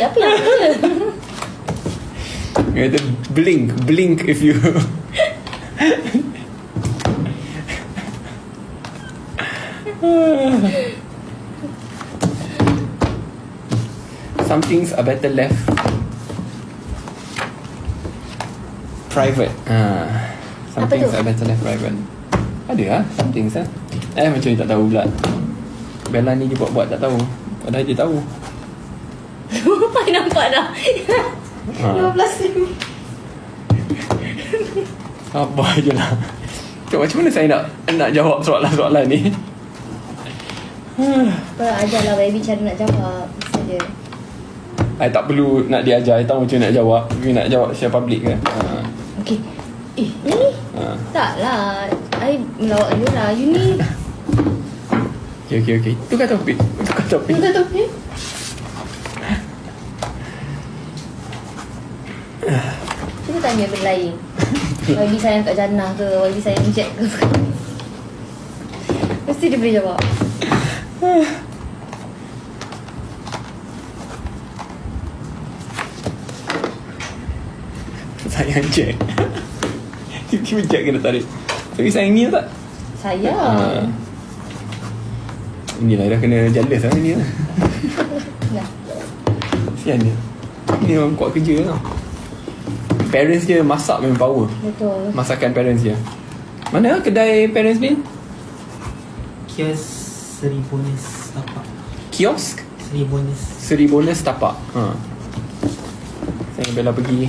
Apa yang kerja? You have to blink if you some things are better left private. Some Apa things tu? are better left private. Ada lah some things lah. Macam ni tak tahu pula. Bella ni dia buat tak tahu. Padahal dia tahu. Pai nampak dah. 15 Sabar je lah. Cik, macam mana saya nak jawab soalan-soalan ni? Kau ajarlah baby cara nak jawab. Saja. I tak perlu nak diajar. I tahu macam mana nak jawab. You nak jawab share public ke? Okey. Ni? Taklah. I melawak you lah. You ni. Okay. Tukar topik. Bukan topik. Cuba tanya benda lain. YB sayang kat Jannah ke? YB sayang Jack ke? Mesti dia boleh jawab. Sayang Jack. Tiba-tiba Jack kena tarik. Tapi sayang ni tak? Sayang. Inilah dah kena jealous lah ni lah. Dah. Sian dia. Ni orang kuat kerja tau. Parents dia masak memang power. Betul. Masakan parents dia. Mana kedai parents ni? Kios Seri Bonus tapak. Kiosk Seri Bonus. Seri Bonus tapak. Saya Bella pergi